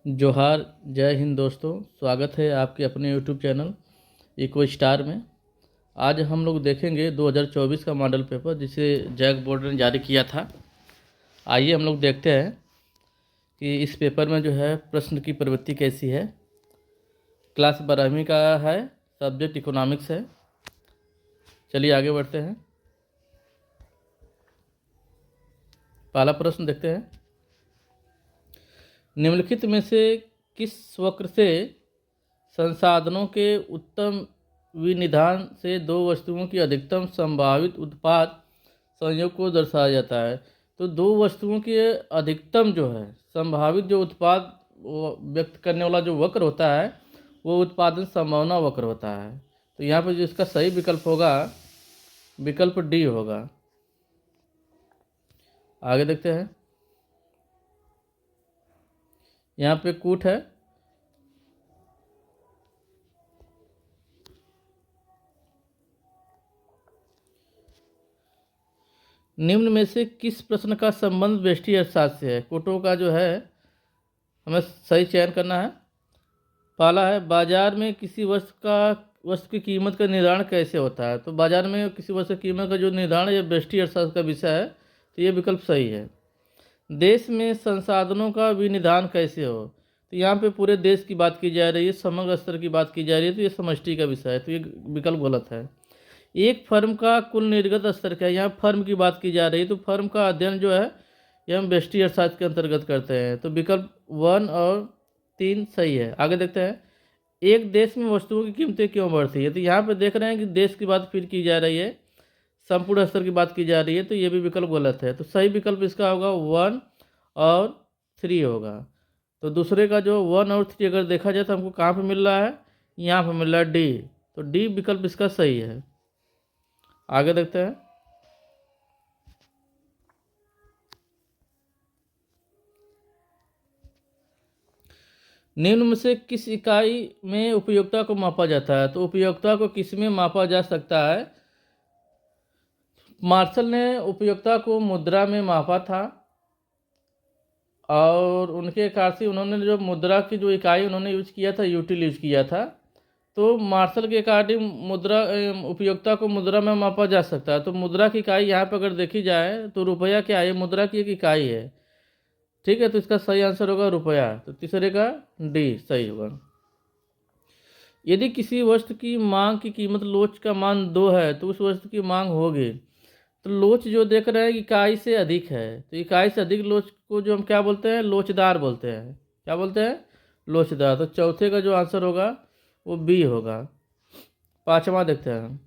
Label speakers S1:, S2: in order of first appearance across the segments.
S1: जोहार, जय हिंद दोस्तों। स्वागत है आपके अपने यूट्यूब चैनल इको स्टार में। आज हम लोग देखेंगे 2024 का मॉडल पेपर जिसे जैक बोर्ड ने जारी किया था। आइए हम लोग देखते हैं कि इस पेपर में जो है प्रश्न की प्रवृत्ति कैसी है। क्लास 12वीं का है, सब्जेक्ट इकोनॉमिक्स है। चलिए आगे बढ़ते हैं। पहला प्रश्न देखते हैं। निम्नलिखित में से किस वक्र से संसाधनों के उत्तम विनिधान से दो वस्तुओं की अधिकतम संभावित उत्पाद संयोग को दर्शाया जाता है? तो दो वस्तुओं के अधिकतम जो है संभावित जो उत्पाद व्यक्त करने वाला जो वक्र होता है वो उत्पादन संभावना वक्र होता है। तो यहाँ पर जो इसका सही विकल्प होगा विकल्प डी होगा। आगे देखते हैं। यहाँ पे कूट है। निम्न में से किस प्रश्न का संबंध व्यष्टि अर्थशास्त्र से है? कूटों का जो है हमें सही चयन करना है। पहला है, बाजार में किसी वस्तु की कीमत का निर्धारण कैसे होता है? तो बाजार में किसी वस्तु की कीमत का जो निर्धारण है, ये व्यष्टि अर्थशास्त्र का विषय है, तो ये विकल्प सही है। देश में संसाधनों का विनिधान कैसे हो? तो यहाँ पे पूरे देश की बात की जा रही है, समग्र स्तर की बात की जा रही है, तो ये समष्टि का विषय है, तो ये विकल्प गलत है। एक फर्म का कुल निर्गत स्तर क्या है? यहाँ फर्म की बात की जा रही है, तो फर्म का अध्ययन जो है ये हम व्यष्टि अर्थशास्त्र के अंतर्गत करते हैं, तो विकल्प 1 और 3 सही है। आगे देखते हैं। एक देश में वस्तुओं की कीमतें क्यों बढ़ती है? तो यहाँ पे देख रहे हैं कि देश की बात फिर की जा रही है, संपूर्ण स्तर की बात की जा रही है, तो ये भी विकल्प गलत है। तो सही विकल्प इसका होगा 1 और 3 होगा। तो दूसरे का जो 1 और 3 अगर देखा जाए तो हमको कहाँ पे मिल रहा है? यहाँ पे मिल रहा है डी, तो डी विकल्प इसका सही है। आगे देखते हैं। निम्न में से किस इकाई में उपयोगिता को मापा जाता है? तो उपयोगिता को किस में मापा जा सकता है? मार्शल ने उपयोगिता को मुद्रा में मापा था, और उनके कार से उन्होंने जो मुद्रा की जो इकाई उन्होंने यूज किया था, यूटिल यूज किया था। तो मार्शल के अकॉर्डिंग मुद्रा उपयोगिता को मुद्रा में मापा जा सकता है। तो मुद्रा की इकाई यहाँ पर अगर देखी जाए तो रुपया क्या है? मुद्रा की एक इकाई है। ठीक है, तो इसका सही आंसर होगा रुपया। तो तीसरे का डी सही होगा। यदि किसी वस्तु की मांग की कीमत लोच का मान 2 है तो उस वस्तु की मांग होगी। तो लोच जो देख रहे हैं इकाई से अधिक है, तो इकाई से अधिक लोच को जो हम क्या बोलते हैं? लोचदार बोलते हैं। क्या बोलते हैं? लोचदार। तो चौथे का जो आंसर होगा वो बी होगा। पांचवा देखते हैं।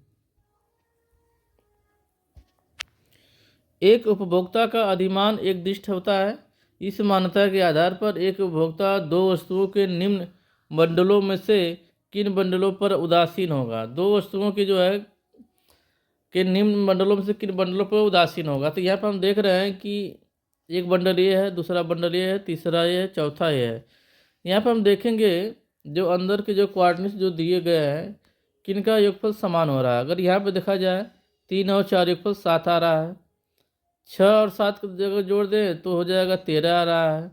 S1: एक उपभोक्ता का अधिमान एक दिष्ट होता है। इस मान्यता के आधार पर एक उपभोक्ता दो वस्तुओं के निम्न बंडलों में से किन बंडलों पर उदासीन होगा? दो वस्तुओं की जो है कि निम्न बंडलों में से किन बंडलों पर उदासीन होगा? तो यहाँ पर हम देख रहे हैं कि एक बंडल ये है, दूसरा बंडल ये है, तीसरा ये है, चौथा ये है। यहाँ पर हम देखेंगे जो अंदर के जो क्वाड्रेंट्स जो दिए गए हैं किनका योगफल समान हो रहा है। अगर यहाँ पे देखा जाए 3 और 4 योगफल 7 आ रहा है। 6 और 7 को जगह जोड़ दें तो हो जाएगा 13 आ रहा है।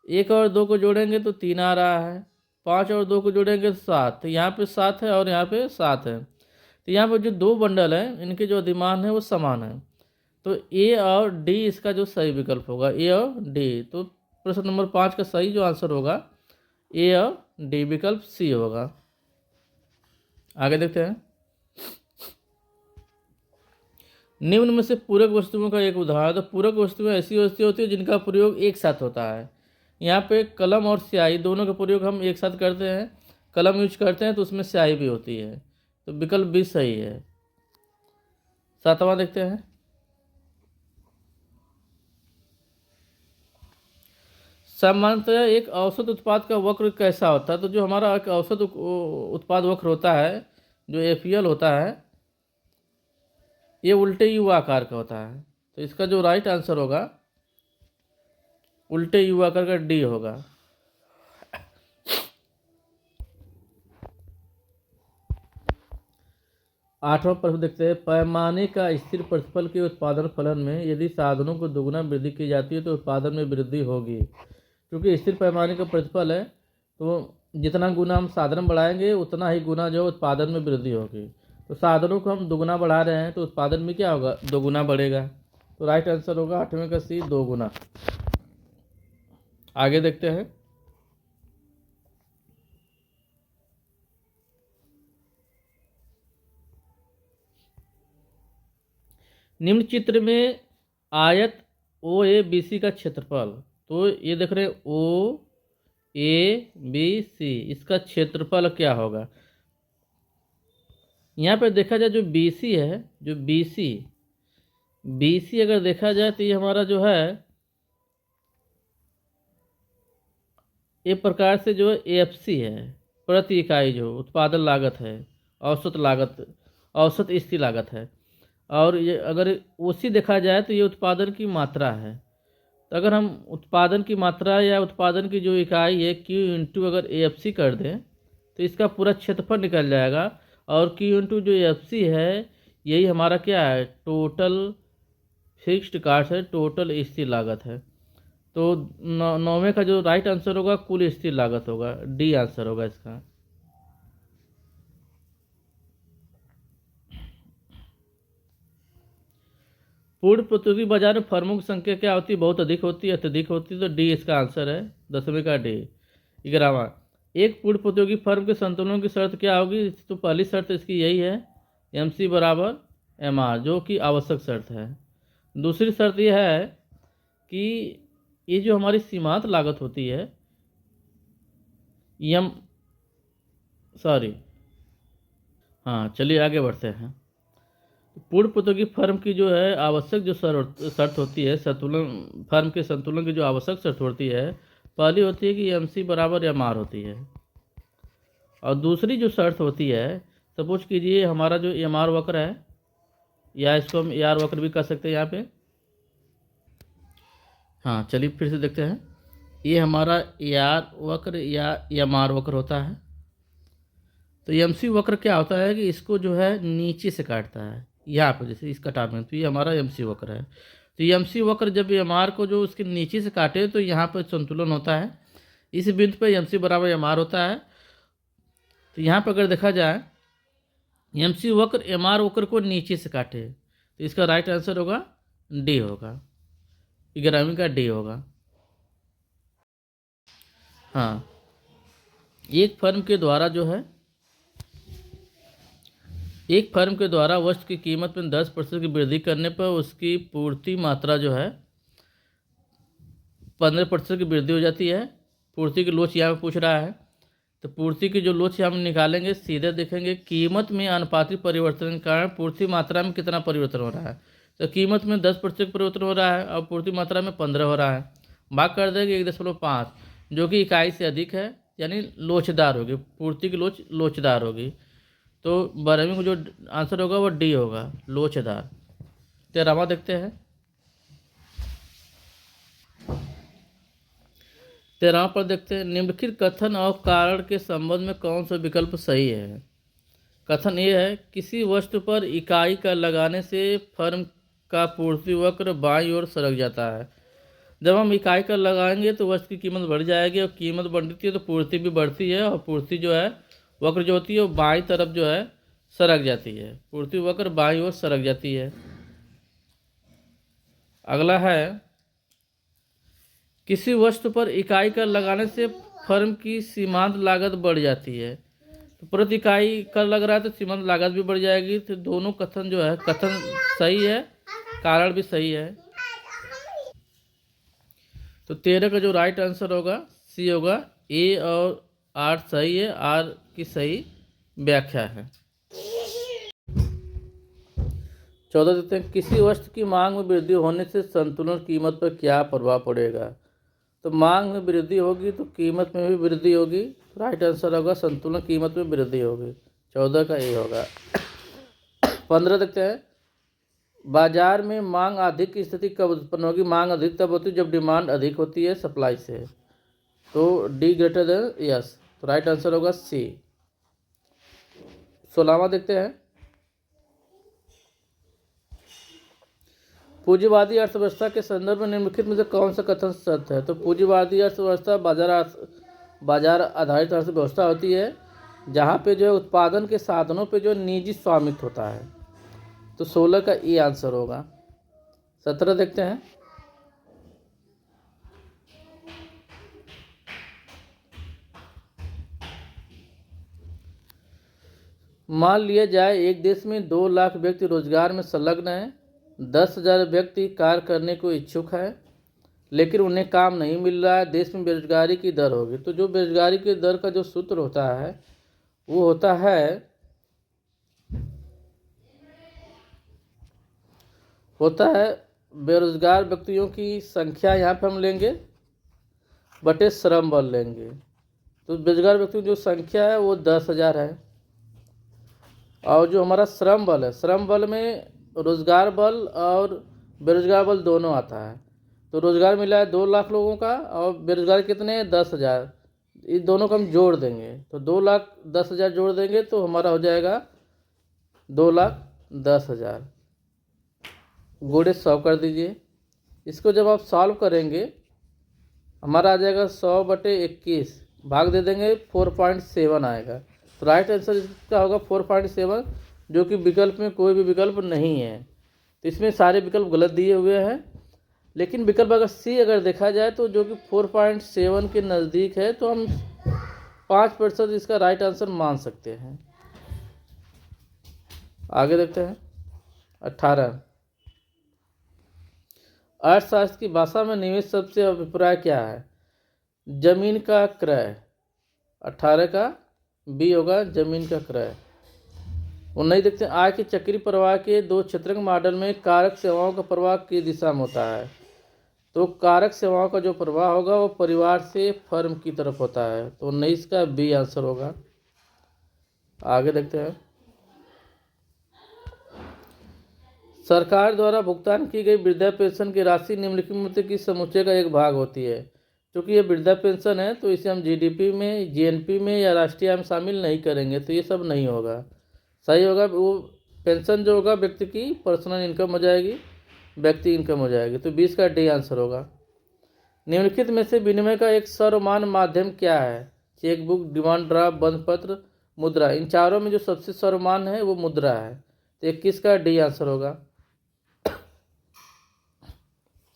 S1: 1 और 2 को जोड़ेंगे तो 3 आ रहा है। 5 और 2 को जोड़ेंगे तो 7। तो यहाँ पे 7 है और यहाँ पे 7 है। तो यहाँ पर जो दो बंडल हैं इनके जो अधिमान है वो समान है। तो ए और डी इसका जो सही विकल्प होगा, ए और डी। तो प्रश्न नंबर 5 का सही जो आंसर होगा ए और डी, विकल्प सी होगा। आगे देखते हैं। निम्न में से पूरक वस्तुओं का एक उदाहरण। तो पूरक वस्तुएं ऐसी वस्तुएं होती है जिनका प्रयोग एक साथ होता है। यहाँ पे कलम और स्याही दोनों का प्रयोग हम एक साथ करते हैं। कलम यूज करते हैं तो उसमें स्याही भी होती है, तो विकल्प भी सही है। सातवां देखते हैं। सामान्यतः एक औसत उत्पाद का वक्र कैसा होता है? तो जो हमारा एक औसत उत्पाद वक्र होता है, जो एफईएल होता है, ये उल्टे यू आकार का होता है। तो इसका जो राइट आंसर होगा उल्टे यू आकार का डी होगा। आठवां प्रश्न देखते हैं। पैमाने का स्थिर प्रतिफल के उत्पादन फलन में यदि साधनों को दोगुना वृद्धि की जाती है तो उत्पादन में वृद्धि होगी। क्योंकि स्थिर पैमाने का प्रतिफल है, तो जितना गुना हम साधन बढ़ाएंगे उतना ही गुना जो उत्पादन में वृद्धि होगी। तो साधनों को हम दोगुना बढ़ा रहे हैं तो उत्पादन में क्या होगा, दोगुना बढ़ेगा। तो राइट आंसर होगा 8वें का सी, 2 गुना। आगे देखते हैं। निम्न चित्र में आयत ओ ए बी सी का क्षेत्रफल, तो ये देख रहे हैं ओ ए बी सी, इसका क्षेत्रफल क्या होगा। यहाँ पे देखा जाए जो बी सी है, जो बी सी अगर देखा जाए तो ये हमारा जो है एक प्रकार से जो एफ सी है, प्रति इकाई जो उत्पादन लागत है, औसत लागत, औसत स्थिर लागत है। और ये अगर ओसी देखा जाए तो ये उत्पादन की मात्रा है। तो अगर हम उत्पादन की मात्रा या उत्पादन की जो इकाई है क्यू इंटू अगर ए एफ सी कर दें तो इसका पूरा क्षेत्रफल निकल जाएगा। और क्यू इंटू जो एफ सी है यही हमारा क्या है, टोटल फिक्स्ड कास्ट है, टोटल स्थिर लागत है। तो 9वें का जो राइट आंसर होगा कुल स्थिर लागत होगा, डी आंसर होगा इसका। पूर्ण प्रतियोगी बाजार में फर्मों की संख्या क्या होती है, बहुत अधिक होती है, अत्यधिक होती है, तो डी इसका आंसर है, 10वें का डी। 11वां, एक पूर्ण प्रतियोगी फर्म के संतुलन की शर्त क्या होगी, तो पहली शर्त इसकी यही है एम सी बराबर एम आर, जो कि आवश्यक शर्त है। दूसरी शर्त यह है कि ये जो हमारी सीमांत लागत होती है यम सॉरी हाँ चलिए आगे बढ़ते हैं। पूर्ण प्रतियोगी फर्म की जो है आवश्यक जो शर्त होती है, संतुलन फर्म के संतुलन की जो आवश्यक शर्त होती है, पहली होती है कि एम सी बराबर एम आर होती है। और दूसरी जो शर्त होती है, सपोज कीजिए हमारा जो एम आर वक्र है, या इसको हम ए आर वक्र भी कह सकते हैं यहाँ पे। हाँ चलिए फिर से देखते हैं। ये हमारा ए आर वक्र या एम आर वक्र होता है। तो एम सी वक्र क्या होता है कि इसको जो है नीचे से काटता है, यहाँ पर जैसे इस कटाव में, तो ये हमारा एम सी वक्र है। तो एम सी वक्र जब एम आर को जो उसके नीचे से काटे तो यहाँ पर संतुलन होता है, इस बिंदु पर एम सी बराबर एम आर होता है। तो यहाँ पर अगर देखा जाए एम सी वक्र एम आर वक्र को नीचे से काटे तो इसका राइट आंसर होगा डी होगा, 11वीं का डी होगा। हाँ, एक फर्म के द्वारा जो है, एक फर्म के द्वारा वस्तु की कीमत में 10% की वृद्धि करने पर उसकी पूर्ति मात्रा जो है 15% की वृद्धि हो जाती है। पूर्ति की लोच यहाँ पे पूछ रहा है, तो पूर्ति की जो लोच हम निकालेंगे सीधे देखेंगे कीमत में अनुपातिक परिवर्तन के कारण पूर्ति मात्रा में कितना परिवर्तन हो रहा है। तो कीमत में 10% परिवर्तन हो रहा है और पूर्ति मात्रा में 15 हो रहा है। भाग कर देंगे 1.5, जो कि इकाई से अधिक है, यानी लोचदार होगी, पूर्ति की लोच लोचदार होगी। तो 12वीं को जो आंसर होगा वो डी होगा, लोचदार। 13वां देखते हैं। 13वां पर देखते हैं, निम्नलिखित कथन और कारण के संबंध में कौन सा विकल्प सही है। कथन ये है, किसी वस्तु पर इकाई कर लगाने से फर्म का पूर्ति वक्र बाईं ओर सरक जाता है। जब हम इकाई कर लगाएंगे तो वस्तु की कीमत बढ़ जाएगी, और कीमत बढ़ती है तो पूर्ति भी बढ़ती है, और पूर्ति जो है वक्र जो होती है वो बाईं तरफ जो है सरक जाती है, पूर्ति वक्र बाईं ओर सरक जाती है। अगला है, किसी वस्तु पर इकाई कर लगाने से फर्म की सीमांत लागत बढ़ जाती है। तो प्रति इकाई कर लग रहा है तो सीमांत लागत भी बढ़ जाएगी। तो दोनों कथन जो है, कथन सही है, कारण भी सही है। तो 13 का जो राइट आंसर होगा सी होगा, ए और आर सही है, आर की सही व्याख्या है। 14 देते हैं, किसी वस्तु की मांग में वृद्धि होने से संतुलन कीमत पर क्या प्रभाव पड़ेगा। तो मांग में वृद्धि होगी तो कीमत में भी वृद्धि होगी, राइट आंसर होगा संतुलन कीमत में वृद्धि होगी, 14 का ए होगा। 15 देखते हैं, बाजार में मांग अधिक की स्थिति कब उत्पन्न होगी। मांग अधिक तब होती है जब डिमांड अधिक होती है सप्लाई से। तो डी ग्रेटर देन यस, तो राइट आंसर होगा सी। 16वां देखते हैं, पूंजीवादी अर्थव्यवस्था के संदर्भ में निम्नलिखित में से कौन सा कथन सत्य है? तो पूंजीवादी अर्थव्यवस्था बाजार आधारित अर्थव्यवस्था होती है जहाँ पे जो है उत्पादन के साधनों पे जो निजी स्वामित्व होता है। तो 16 का ये आंसर होगा। 17 देखते हैं। मान लिया जाए एक देश में 2 लाख व्यक्ति रोजगार में संलग्न हैं, 10,000 व्यक्ति कार्य करने को इच्छुक है लेकिन उन्हें काम नहीं मिल रहा है। देश में बेरोजगारी की दर होगी। तो जो बेरोजगारी की दर का जो सूत्र होता है वो होता है बेरोजगार व्यक्तियों की संख्या, यहाँ पे हम लेंगे बटे श्रम बल लेंगे। तो बेरोजगार व्यक्तियों की जो संख्या है वो 10,000 है और जो हमारा श्रम बल है, श्रम बल में रोजगार बल और बेरोजगार बल दोनों आता है। तो रोजगार मिला है 2 लाख लोगों का और बेरोजगार कितने हैं? 10,000। इस दोनों को हम जोड़ देंगे तो 2,10,000 जोड़ देंगे तो हमारा हो जाएगा 2,10,000 गुणे 100 कर दीजिए। इसको जब आप सॉल्व करेंगे हमारा आ जाएगा 100/21, भाग दे देंगे 4.7 आएगा। तो राइट आंसर इसका होगा 4.7, जो कि विकल्प में कोई भी विकल्प नहीं है। तो इसमें सारे विकल्प गलत दिए हुए हैं, लेकिन विकल्प अगर सी अगर देखा जाए तो जो कि 4.7 के नज़दीक है, तो हम 5% इसका राइट आंसर मान सकते हैं। आगे देखते हैं। 18 अर्थशास्त्र की भाषा में निवेश शब्द से अभिप्राय क्या है? जमीन का क्रय। 18 का बी होगा जमीन का क्रय। 19 देखते हैं। आय के चक्रीय प्रवाह के 2 क्षेत्रक मॉडल में कारक सेवाओं का प्रवाह किस दिशा में होता है? तो कारक सेवाओं का जो प्रवाह होगा वो परिवार से फर्म की तरफ होता है। तो 19 का बी आंसर होगा। आगे देखते हैं। सरकार द्वारा भुगतान की गई वृद्धा पेंशन की राशि निम्नलिखित में से किस समुच्चय का एक भाग होती है? क्योंकि ये वृद्धा पेंशन है तो इसे हम जीडीपी में, जीएनपी में या राष्ट्रीय आय में शामिल नहीं करेंगे, तो ये सब नहीं होगा। सही होगा वो पेंशन जो होगा व्यक्ति की पर्सनल इनकम हो जाएगी, व्यक्ति इनकम हो जाएगी। तो 20 का डी आंसर होगा। निम्नलिखित में से विनिमय का एक सर्वमान्य माध्यम क्या है? चेकबुक, डिमांड ड्राफ्ट, बंध पत्र, मुद्रा। इन चारों में जो सबसे सर्वमान्य है वो मुद्रा है। तो 21 का डी आंसर होगा।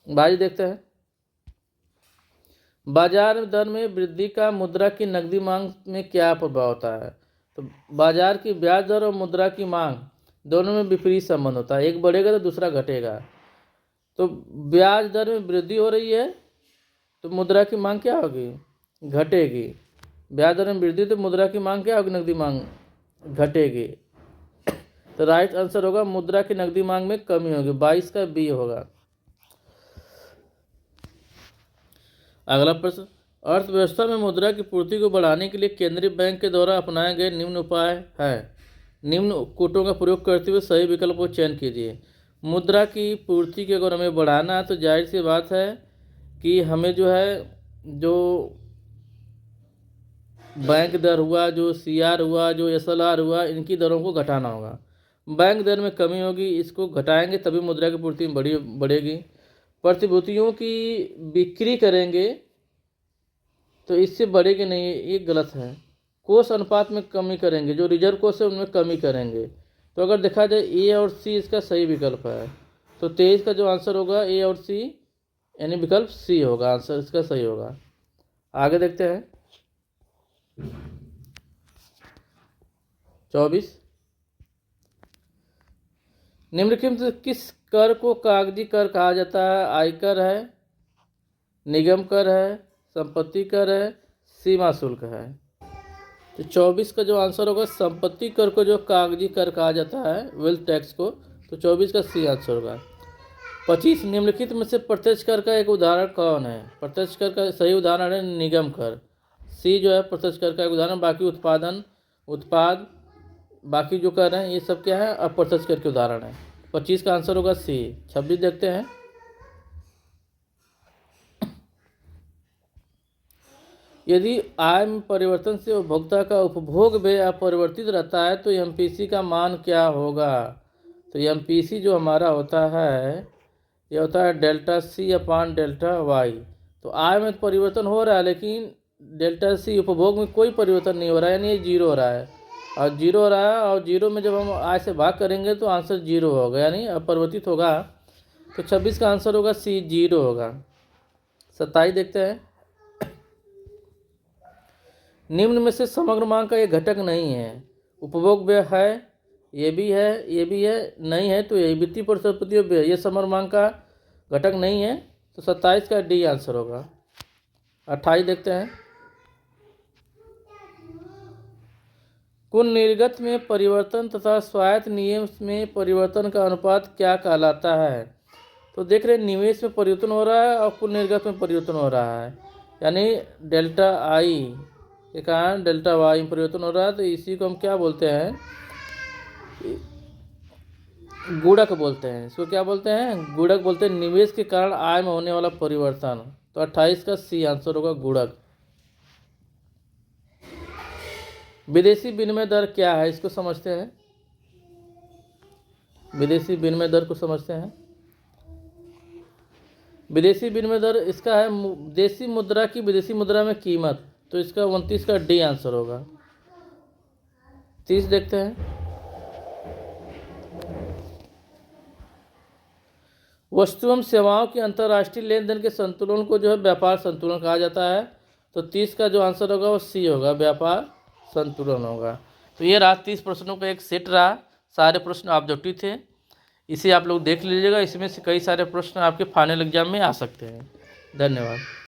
S1: 22 देखते हैं। बाजार दर में वृद्धि का मुद्रा की नकदी मांग में क्या प्रभाव होता है? तो बाजार की ब्याज दर और मुद्रा की मांग दोनों में विपरीत संबंध होता है, एक बढ़ेगा तो दूसरा घटेगा। तो ब्याज दर में वृद्धि हो रही है तो मुद्रा की मांग क्या होगी? घटेगी। ब्याज दर में वृद्धि तो मुद्रा की मांग क्या होगी? नकदी मांग घटेगी। तो राइट आंसर होगा मुद्रा की नकदी मांग में कमी होगी। 22 का बी होगा। अगला प्रश्न। अर्थव्यवस्था में मुद्रा की पूर्ति को बढ़ाने के लिए केंद्रीय बैंक के द्वारा अपनाए गए निम्न उपाय है। निम्न कोटों का प्रयोग करते हुए सही विकल्प को चयन कीजिए। मुद्रा की पूर्ति की अगर हमें बढ़ाना है तो जाहिर सी बात है कि हमें जो है जो बैंक दर हुआ, जो सीआर हुआ, जो एसएलआर हुआ, इनकी दरों को घटाना होगा। बैंक दर में कमी होगी, इसको घटाएंगे तभी मुद्रा की पूर्ति बढ़ेगी। प्रतिभूतियों की बिक्री करेंगे तो इससे बढ़ेगी नहीं, ये गलत है। कोष अनुपात में कमी करेंगे, जो रिजर्व कोष है उनमें कमी करेंगे। तो अगर देखा जाए ए और सी इसका सही विकल्प है। तो 23 का जो आंसर होगा ए और सी, यानी विकल्प सी होगा, आंसर इसका सही होगा। आगे देखते हैं। 24 निम्नलिखित में किस कर को कागजी कर कहा जाता है? आयकर है, निगम कर है, संपत्ति कर है, सीमा शुल्क है। तो 24 का जो आंसर होगा संपत्ति कर को जो कागजी कर कहा जाता है, वेल्थ टैक्स को, तो 24 का सी आंसर होगा। 25 निम्नलिखित में से प्रत्यक्ष कर का एक उदाहरण कौन है? प्रत्यक्ष कर का सही उदाहरण है निगम कर। सी जो है प्रत्यक्ष कर का एक उदाहरण, बाकी उत्पाद बाकी जो कर हैं ये सब क्या है? अप्रत्यक्ष कर के उदाहरण है। 25 का आंसर होगा सी। 26 देखते हैं। यदि आय में परिवर्तन से उपभोक्ता का उपभोग व्यय अपरिवर्तित रहता है तो एमपीसी का मान क्या होगा? तो एमपीसी जो हमारा होता है ये होता है delta C upon delta Y. तो आय में परिवर्तन हो रहा है, लेकिन डेल्टा सी उपभोग में कोई परिवर्तन नहीं हो रहा है, यानी ये जीरो हो रहा है। और जीरो हो रहा है, और जीरो में जब हम आय से भाग करेंगे तो आंसर जीरो होगा, यानी अपरिवर्तित होगा। तो 26 का आंसर होगा सी, जीरो होगा। 27 देखते हैं। निम्न में से समग्र मांग का ये घटक नहीं है। उपभोग व्यय है, ये भी है, ये भी है, नहीं है तो ये वित्तीय परिसंपत्ति व्यय, ये समग्र मांग का घटक नहीं है। तो 27 का डी आंसर होगा। 28 देखते हैं। कुल निर्गत में परिवर्तन तथा स्वायत्त नियम में परिवर्तन का अनुपात क्या कहलाता है? तो देख रहे हैं, निवेश में परिवर्तन हो रहा है और कुल निर्गत में परिवर्तन हो रहा है, यानी डेल्टा आई के कारण डेल्टा वाई में परिवर्तन हो रहा है। तो इसी को हम क्या बोलते हैं? गुणक बोलते हैं। इसको क्या बोलते हैं? गुणक बोलते हैं। निवेश के कारण आय में होने वाला परिवर्तन। तो 28 का सी आंसर होगा, गुणक। विदेशी विनिमय दर क्या है, इसको समझते हैं। विदेशी विनिमय दर को समझते हैं। विदेशी विनिमय दर इसका है देशी मुद्रा की विदेशी मुद्रा में कीमत। तो इसका 29 का डी आंसर होगा। 30 देखते हैं। वस्तु एवं सेवाओं की अंतर्राष्ट्रीय लेन देन के संतुलन को जो है व्यापार संतुलन कहा जाता है। तो 30 का जो आंसर होगा वो सी होगा, व्यापार संतुलन होगा। तो ये रहा 30 प्रश्नों का एक सेट रहा। सारे प्रश्न ऑब्जेक्टिव थे, इसे आप लोग देख लीजिएगा। इसमें से कई सारे प्रश्न आपके फाइनल एग्जाम में आ सकते हैं। धन्यवाद।